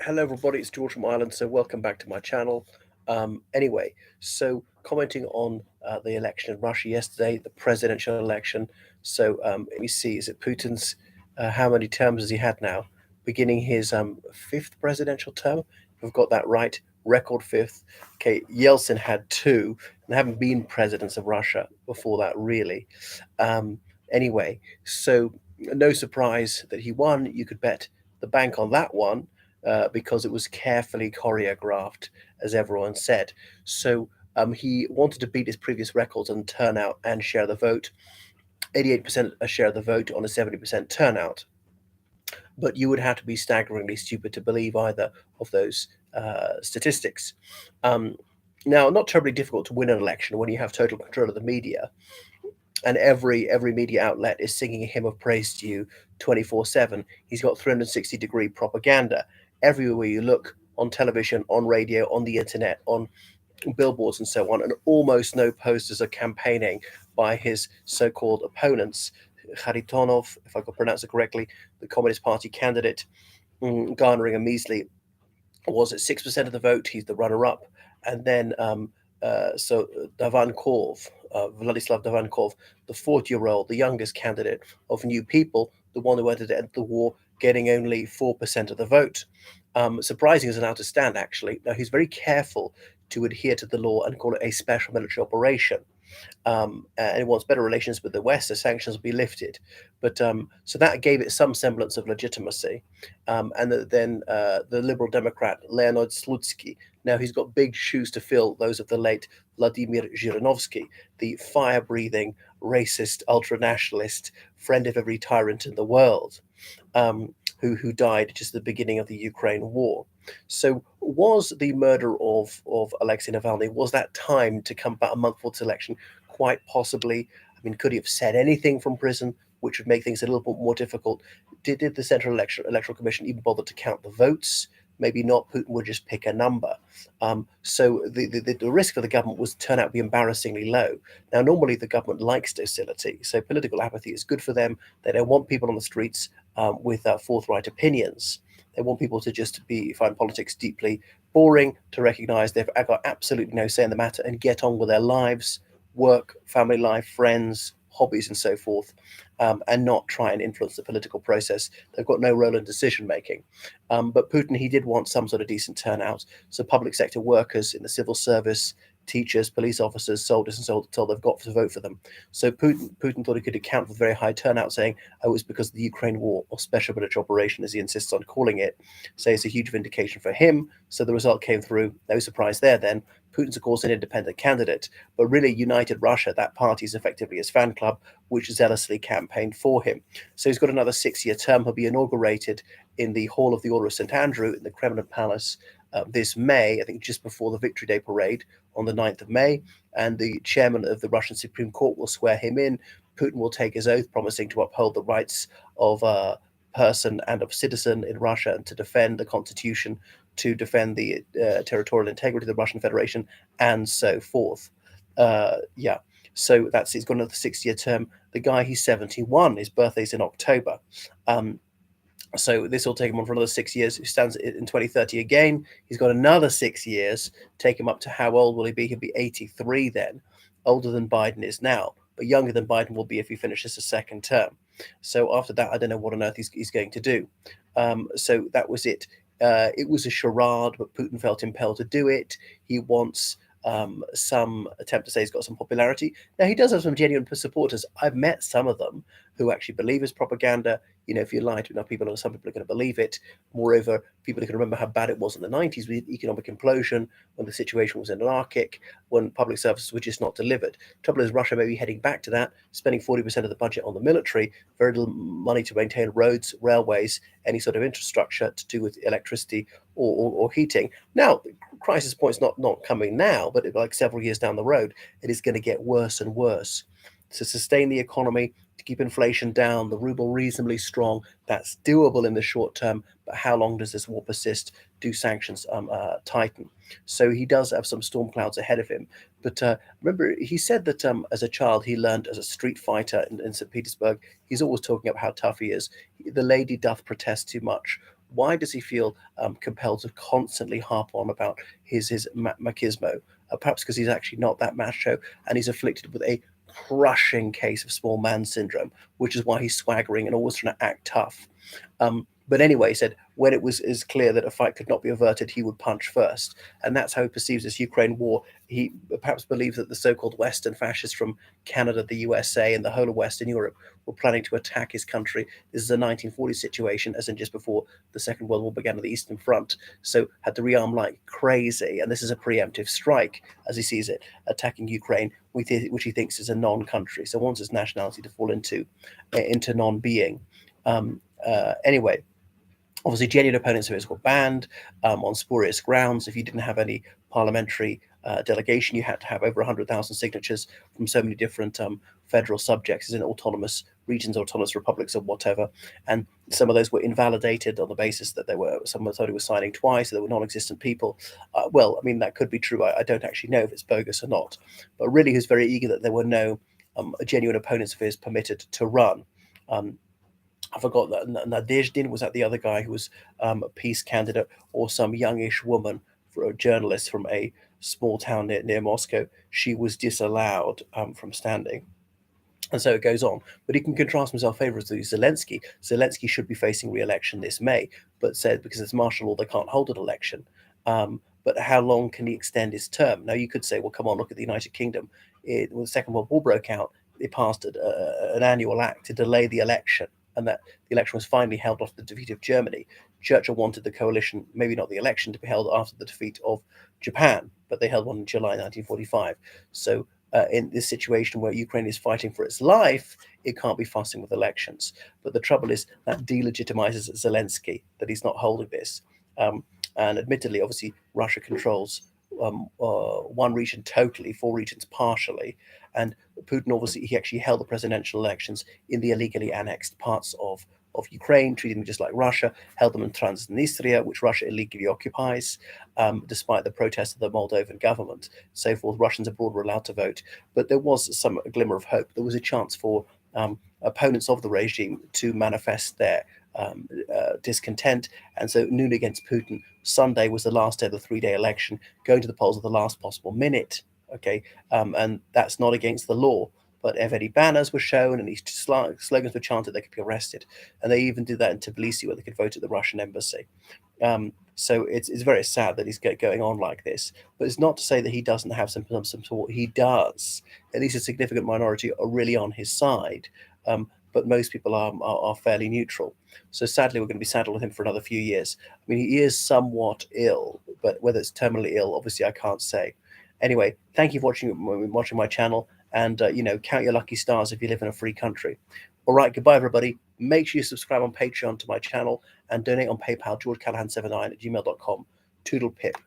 Hello, everybody. It's George from Ireland. So, welcome back to my channel. Anyway, so commenting on the election in Russia yesterday, the presidential election. So, we see, is it Putin's? How many terms has he had now? Beginning his fifth presidential term. We've got that right. Record fifth. Okay, Yeltsin had two, and there haven't been presidents of Russia before that, really. Um, anyway, so no surprise that he won. You could bet the bank on that one because it was carefully choreographed, as everyone said. So he wanted to beat his previous records on turnout and share the vote. 88% a share of the vote on a 70% turnout. But you would have to be staggeringly stupid to believe either of those statistics. Um, Now, not terribly difficult to win an election when you have total control of the media, and every media outlet is singing a hymn of praise to you 24/7. He's got 360-degree propaganda everywhere you look, on television, on radio, on the internet, on billboards and so on, and almost no posters are campaigning by his so-called opponents. Kharitonov, if I could pronounce it correctly, the Communist Party candidate, garnering a measly, was it 6% of the vote? He's the runner-up, and then Davankov, Vladislav Davankov, the 40-year-old, the youngest candidate of New People, the one who wanted to end the war, getting only 4% of the vote. Surprising as an outer stand, actually. Now, he's very careful to adhere to the law and call it a special military operation. And it wants better relations with the West, so sanctions will be lifted. But so that gave it some semblance of legitimacy. And then the Liberal Democrat Leonid Slutsky. Now he's got big shoes to fill, those of the late Vladimir Zhirinovsky, the fire-breathing, racist, ultra-nationalist, friend of every tyrant in the world, who died just at the beginning of the Ukraine war. So was the murder of Alexei Navalny, was that time to come about a month before this election? Quite possibly. I mean, could he have said anything from prison, which would make things a little bit more difficult? Did the Central Electoral Commission even bother to count the votes? Maybe not. Putin would just pick a number. So the risk for the government was turn out to be embarrassingly low. Now, normally the government likes docility, so political apathy is good for them. They don't want people on the streets with forthright opinions. They want people to just find politics deeply boring, to recognise they've got absolutely no say in the matter and get on with their lives, work, family life, friends, hobbies, and so forth, and not try and influence the political process. They've got no role in decision making. But Putin, he did want some sort of decent turnout. So public sector workers in the civil service, teachers, police officers, soldiers, and so on, told they've got to vote for them. So Putin thought he could account for the very high turnout, saying, "Oh, it's because of the Ukraine war, or special military operation," as he insists on calling it. So it's a huge vindication for him. So the result came through. No surprise there. Then Putin's, of course, an independent candidate, but really United Russia, that party is effectively his fan club, which zealously campaigned for him. So he's got another 6-year term. He'll be inaugurated in the Hall of the Order of St. Andrew in the Kremlin Palace this May, I think just before the Victory Day parade on the 9th of May. And the chairman of the Russian Supreme Court will swear him in. Putin will take his oath, promising to uphold the rights of person and of citizen in Russia and to defend the constitution, to defend the territorial integrity of the Russian Federation, and so forth. Yeah, so that's he's got another 6-year term. The guy, he's 71. His birthday's in October. So this will take him on for another 6 years. He stands in 2030 again. He's got another 6 years. Take him up to how old will he be? He'll be 83 then, older than Biden is now, but younger than Biden will be if he finishes a second term. So after that, I don't know what on earth he's going to do. So that was it. It was a charade, but Putin felt impelled to do it. He wants some attempt to say he's got some popularity. Now, he does have some genuine supporters. I've met some of them who actually believe his propaganda. You know, if you lie to enough people, some people are going to believe it. Moreover, people can remember how bad it was in the 90s with economic implosion, when the situation was anarchic, when public services were just not delivered. Trouble is, Russia may be heading back to that, spending 40% of the budget on the military, very little money to maintain roads, railways, any sort of infrastructure to do with electricity or heating. Now, the crisis point's not coming now, but like several years down the road, it is going to get worse and worse. To sustain the economy, to keep inflation down, the ruble reasonably strong, that's doable in the short term. But how long does this war persist? Do sanctions tighten? So he does have some storm clouds ahead of him. But remember, he said that as a child he learned as a street fighter in St. Petersburg. He's always talking about how tough he is. The lady doth protest too much. Why does he feel compelled to constantly harp on about his machismo? Perhaps because he's actually not that macho, and he's afflicted with a crushing case of small man syndrome, which is why he's swaggering and always trying to act tough. But anyway, he said when it was clear that a fight could not be averted, he would punch first, and that's how he perceives this Ukraine war. He perhaps believes that the so-called Western fascists from Canada, the USA, and the whole of Western Europe were planning to attack his country. This is a 1940 situation, as in just before the Second World War began at the Eastern Front. So had to rearm like crazy, and this is a preemptive strike, as he sees it, attacking Ukraine, which he thinks is a non-country. So wants its nationality to fall into non-being. Anyway, obviously, genuine opponents of his were banned on spurious grounds. If you didn't have any parliamentary delegation, you had to have over 100,000 signatures from so many different federal subjects, as in autonomous regions, autonomous republics, or whatever. And some of those were invalidated on the basis that someone thought he was signing twice, so they were non-existent people. Well, I mean, that could be true. I don't actually know if it's bogus or not. But really, he was very eager that there were no genuine opponents of his permitted to run. I forgot that Nadezhdin was that the other guy who was a peace candidate, or some youngish woman, for a journalist from a small town near Moscow. She was disallowed from standing. And so it goes on. But he can contrast himself favorably with Zelensky. Zelensky should be facing re-election this May, but said because it's martial law, they can't hold an election. But how long can he extend his term? Now, you could say, well, come on, look at the United Kingdom. When the Second World War broke out, they passed an annual act to delay the election, and that the election was finally held after the defeat of Germany. Churchill wanted the coalition, maybe not the election, to be held after the defeat of Japan, but they held one in July 1945. So in this situation where Ukraine is fighting for its life, it can't be fussing with elections. But the trouble is that delegitimizes Zelensky, that he's not holding this. And admittedly, obviously, Russia controls one region totally, 4 regions partially. And Putin, obviously, he actually held the presidential elections in the illegally annexed parts of Ukraine, treating them just like Russia, held them in Transnistria, which Russia illegally occupies, despite the protests of the Moldovan government. So forth, Russians abroad were allowed to vote. But there was some glimmer of hope. There was a chance for opponents of the regime to manifest their discontent. And so noon against Putin, Sunday was the last day of the 3-day election, going to the polls at the last possible minute. Okay, and that's not against the law. But if any banners were shown and these slogans were chanted, they could be arrested. And they even did that in Tbilisi, where they could vote at the Russian embassy. So it's very sad that he's going on like this. But it's not to say that he doesn't have some support. He does. At least a significant minority are really on his side. But most people are fairly neutral. So sadly, we're going to be saddled with him for another few years. I mean, he is somewhat ill, but whether it's terminally ill, obviously, I can't say. Anyway, thank you for watching my channel, and count your lucky stars if you live in a free country. All right, goodbye, everybody. Make sure you subscribe on Patreon to my channel and donate on PayPal, georgecallahan79 at gmail.com. Toodle pip.